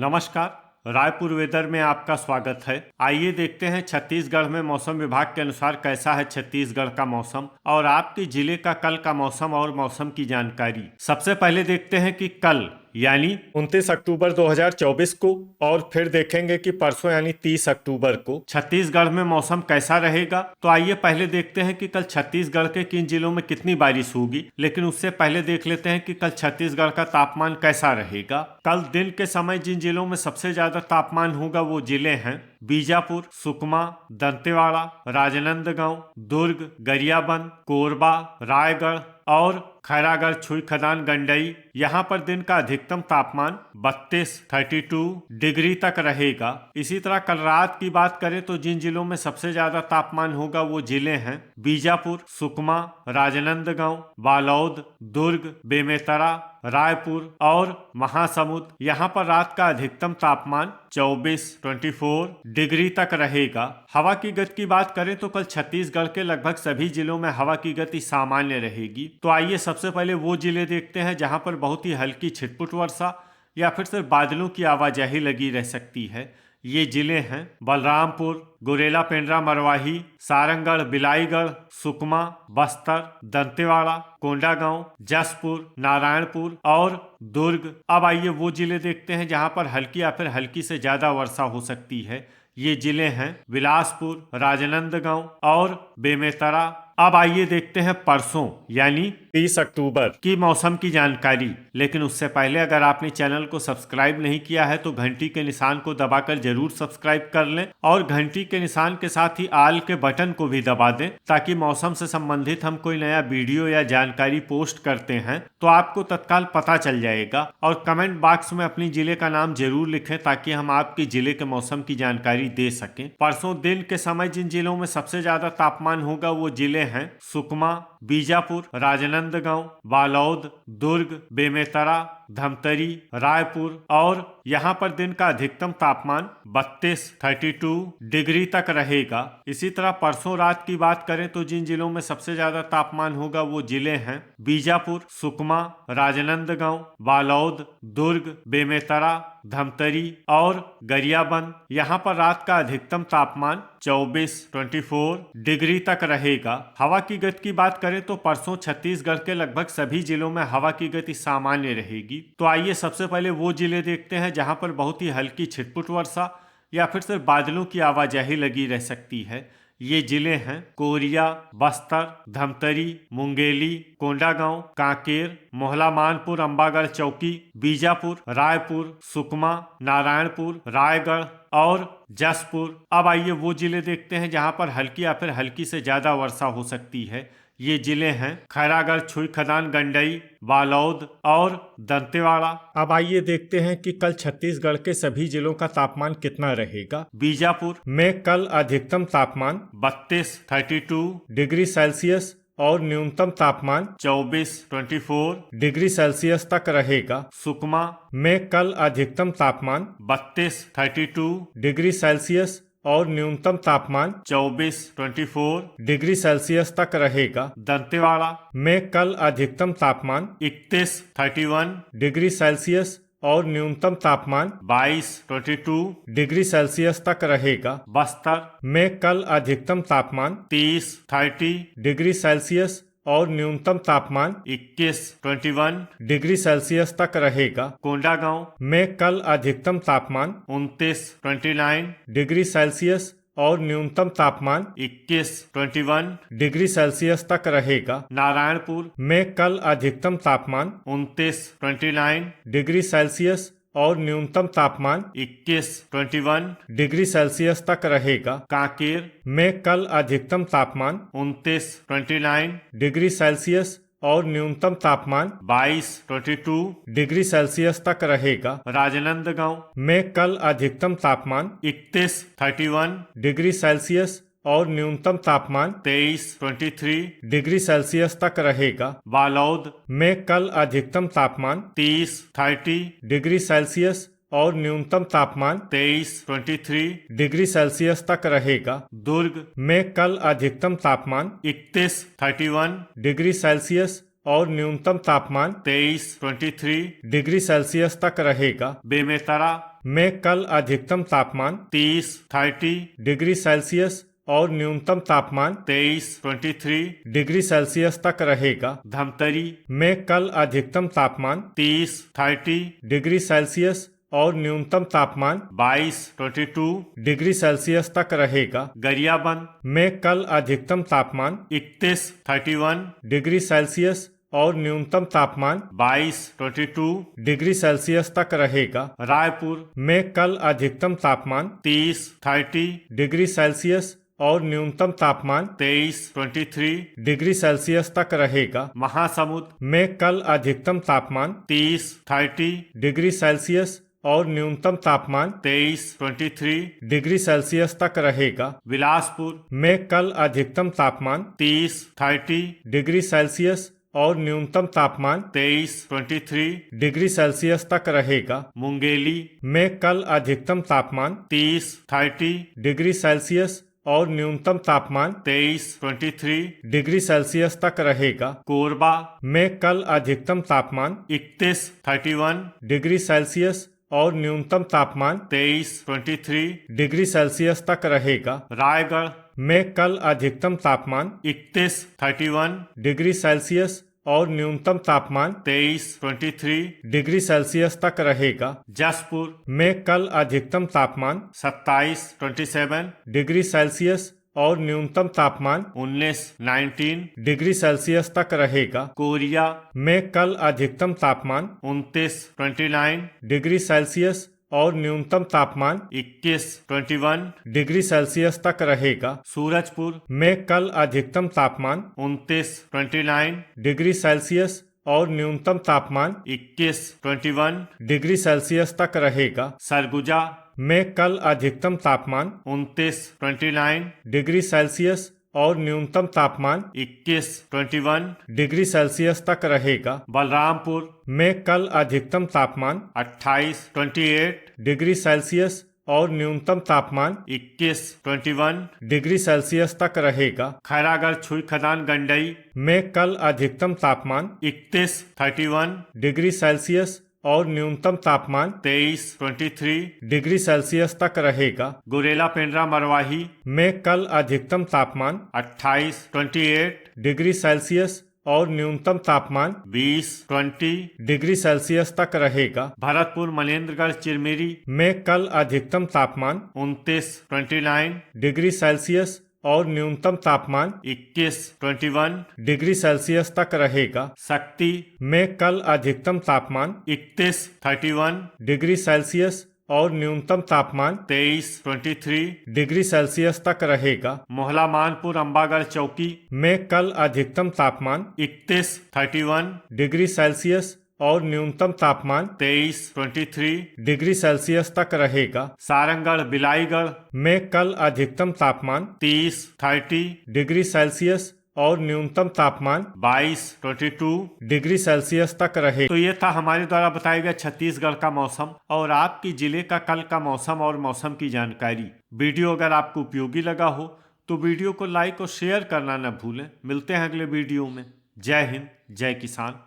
नमस्कार। रायपुर वेदर में आपका स्वागत है। आइए देखते हैं छत्तीसगढ़ में मौसम विभाग के अनुसार कैसा है छत्तीसगढ़ का मौसम और आपके जिले का कल का मौसम और मौसम की जानकारी। सबसे पहले देखते हैं कि कल यानी 29 अक्टूबर 2024 को और फिर देखेंगे कि परसों यानी 30 अक्टूबर को छत्तीसगढ़ में मौसम कैसा रहेगा। तो आइए पहले देखते हैं कि कल छत्तीसगढ़ के किन जिलों में कितनी बारिश होगी, लेकिन उससे पहले देख लेते हैं कि कल छत्तीसगढ़ का तापमान कैसा रहेगा। कल दिन के समय जिन जिलों में सबसे ज्यादा तापमान होगा वो जिले हैं बीजापुर, सुकमा, दंतेवाड़ा, राजनांदगांव, दुर्ग, गरियाबंद, कोरबा, रायगढ़ और खैरागढ़, छुईखदान, गंडई। यहाँ पर दिन का अधिकतम तापमान 32 डिग्री तक रहेगा। इसी तरह कल रात की बात करें तो जिन जिलों में सबसे ज्यादा तापमान होगा वो जिले हैं बीजापुर, सुकमा, राजनांदगांव, बालोद, दुर्ग, बेमेतरा, रायपुर और महासमुंद। यहाँ पर रात का अधिकतम तापमान 24 डिग्री तक रहेगा। हवा की गति की बात करें तो कल छत्तीसगढ़ के लगभग सभी जिलों में हवा की गति सामान्य रहेगी। तो आइए सबसे पहले वो जिले देखते हैं जहां पर बहुत ही हल्की छिटपुट वर्षा या फिर सिर्फ बादलों की आवाजाही लगी रह सकती है। ये जिले हैं बलरामपुर, गुरेला, पेंड्रा, मरवाही, सारंगढ़, बिलाईगढ़, सुकमा, बस्तर, दंतेवाड़ा, कोंडागांव, जसपुर, नारायणपुर और दुर्ग। अब आइए वो जिले देखते हैं जहां पर हल्की या फिर हल्की से ज्यादा वर्षा हो सकती है। ये जिले हैं बिलासपुर, राजनांदगांव और बेमेतरा। अब आइए देखते हैं परसों यानी 30 अक्टूबर की मौसम की जानकारी। लेकिन उससे पहले अगर आपने चैनल को सब्सक्राइब नहीं किया है तो घंटी के निशान को दबाकर जरूर सब्सक्राइब कर लें और घंटी के निशान के साथ ही आल के बटन को भी दबा दें ताकि मौसम से संबंधित हम कोई नया वीडियो या जानकारी पोस्ट करते हैं तो आपको तत्काल पता चल जाएगा। और कमेंट बॉक्स में अपनी जिले का नाम जरूर लिखें ताकि हम आपके जिले के मौसम की जानकारी दे सकें। परसों दिन के समय जिन जिलों में सबसे ज्यादा तापमान होगा वो जिले हैं सुकमा, बीजापुर, राजनांदगांव, बालोद, दुर्ग, बेमेतरा, धमतरी, रायपुर और यहाँ पर दिन का अधिकतम तापमान 32 डिग्री तक रहेगा। इसी तरह परसों रात की बात करें तो जिन जिलों में सबसे ज्यादा तापमान होगा वो जिले हैं बीजापुर, सुकमा, राजनांदगांव, बालोद, दुर्ग, बेमेतरा, धमतरी और गरियाबंद। यहाँ पर रात का अधिकतम तापमान 24 डिग्री तक रहेगा। हवा की गति की बात करें तो परसों छत्तीसगढ़ के लगभग सभी जिलों में हवा की गति सामान्य रहेगी। तो आइए सबसे पहले वो जिले देखते हैं जहां पर बहुत ही हल्की छिटपुट वर्षा या फिर सिर्फ बादलों की आवाजाही लगी रह सकती है। ये जिले हैं कोरिया, बस्तर, धमतरी, मुंगेली, कोंडागांव, कांकेर, मोहला, मानपुर, अंबागढ़, चौकी, बीजापुर, रायपुर, सुकमा, नारायणपुर, रायगढ़ और जसपुर। अब आइए वो जिले देखते हैं जहां पर हल्की या फिर हल्की से ज्यादा वर्षा हो सकती है। ये जिले हैं खैरागढ़, छुईखदान, गंडई, बालोद और दंतेवाड़ा। अब आइए देखते हैं कि कल छत्तीसगढ़ के सभी जिलों का तापमान कितना रहेगा। बीजापुर में कल अधिकतम तापमान 32 डिग्री सेल्सियस और न्यूनतम तापमान 24 डिग्री सेल्सियस तक रहेगा। सुकमा में कल अधिकतम तापमान 32 डिग्री सेल्सियस और न्यूनतम तापमान 24 डिग्री सेल्सियस तक रहेगा। दंतेवाड़ा में कल अधिकतम तापमान 31 डिग्री सेल्सियस और न्यूनतम तापमान 22 डिग्री सेल्सियस तक रहेगा। बस्तर में कल अधिकतम तापमान 30 डिग्री सेल्सियस और न्यूनतम तापमान 21 डिग्री सेल्सियस तक रहेगा। कोंडागांव में कल अधिकतम तापमान 29 डिग्री सेल्सियस और न्यूनतम तापमान 21 डिग्री सेल्सियस तक रहेगा। नारायणपुर में कल अधिकतम तापमान 29 डिग्री सेल्सियस और न्यूनतम तापमान 21 डिग्री सेल्सियस तक रहेगा। कांकेर में कल अधिकतम तापमान 29 डिग्री सेल्सियस और न्यूनतम तापमान 22 डिग्री सेल्सियस तक रहेगा। राजनांदगांव में कल अधिकतम तापमान 31 डिग्री सेल्सियस और न्यूनतम तापमान 23 डिग्री सेल्सियस तक रहेगा। बालोद में कल अधिकतम तापमान 30 डिग्री सेल्सियस और न्यूनतम तापमान 23 डिग्री सेल्सियस तक रहेगा। दुर्ग में कल अधिकतम तापमान 31 डिग्री सेल्सियस और न्यूनतम तापमान 23 डिग्री सेल्सियस तक रहेगा। बेमेतरा में कल अधिकतम तापमान 30 डिग्री सेल्सियस और न्यूनतम तापमान 23 डिग्री सेल्सियस तक रहेगा। धमतरी में कल अधिकतम तापमान 30 डिग्री सेल्सियस और न्यूनतम तापमान 22 डिग्री सेल्सियस तक रहेगा। गरियाबंद में कल अधिकतम तापमान 31 डिग्री सेल्सियस और न्यूनतम तापमान 22 डिग्री सेल्सियस तक रहेगा। रायपुर में कल अधिकतम तापमान 30 डिग्री सेल्सियस और न्यूनतम तापमान 23 डिग्री सेल्सियस तक रहेगा। महासमुंद में कल अधिकतम तापमान 30 डिग्री सेल्सियस और न्यूनतम तापमान 23 डिग्री सेल्सियस तक रहेगा। बिलासपुर में कल अधिकतम तापमान 30 डिग्री सेल्सियस और न्यूनतम तापमान 23 डिग्री सेल्सियस तक रहेगा। मुंगेली में कल अधिकतम तापमान 30 डिग्री सेल्सियस और न्यूनतम तापमान 23 डिग्री सेल्सियस तक रहेगा। कोरबा में कल अधिकतम तापमान 31 डिग्री सेल्सियस और न्यूनतम तापमान 23 डिग्री सेल्सियस तक रहेगा। रायगढ़ में कल अधिकतम तापमान 31 डिग्री सेल्सियस और न्यूनतम तापमान 23 डिग्री सेल्सियस तक रहेगा। जसपुर में कल अधिकतम तापमान 27 डिग्री सेल्सियस और न्यूनतम तापमान 19 डिग्री सेल्सियस तक रहेगा। कोरिया में कल अधिकतम तापमान 29 डिग्री सेल्सियस और न्यूनतम तापमान 21 डिग्री सेल्सियस तक रहेगा। सूरजपुर में कल अधिकतम तापमान 29 डिग्री सेल्सियस और न्यूनतम तापमान 21 डिग्री सेल्सियस तक रहेगा। सरगुजा में कल अधिकतम तापमान 29 डिग्री सेल्सियस और न्यूनतम तापमान 21 डिग्री सेल्सियस तक रहेगा। बलरामपुर में कल अधिकतम तापमान 28 डिग्री सेल्सियस और न्यूनतम तापमान 21 डिग्री सेल्सियस तक रहेगा। खैरागढ़ छुई खदान गंडई में कल अधिकतम तापमान 31 डिग्री सेल्सियस और न्यूनतम तापमान 23 डिग्री सेल्सियस तक रहेगा। गुरेला पेंड्रा मरवाही में कल अधिकतम तापमान 28 डिग्री सेल्सियस और न्यूनतम तापमान 20 डिग्री सेल्सियस तक रहेगा। भरतपुर मनेन्द्रगढ़ चिरमिरी में कल अधिकतम तापमान 29 डिग्री सेल्सियस और न्यूनतम तापमान 21 डिग्री सेल्सियस तक रहेगा। शक्ति में कल अधिकतम तापमान 31 डिग्री सेल्सियस और न्यूनतम तापमान 23 डिग्री सेल्सियस तक रहेगा। मोहला मानपुर अम्बागढ़ चौकी में कल अधिकतम तापमान 31 डिग्री सेल्सियस और न्यूनतम तापमान 23 डिग्री सेल्सियस तक रहेगा। सारंगढ़ बिलाईगढ़ में कल अधिकतम तापमान 30 डिग्री सेल्सियस और न्यूनतम तापमान 22 डिग्री सेल्सियस तक रहे। तो ये था हमारे द्वारा बताया गया छत्तीसगढ़ का मौसम और आपकी जिले का कल का मौसम और मौसम की जानकारी। वीडियो अगर आपको उपयोगी लगा हो तो वीडियो को लाइक और शेयर करना न भूलें। मिलते हैं अगले वीडियो में। जय हिंद, जय किसान।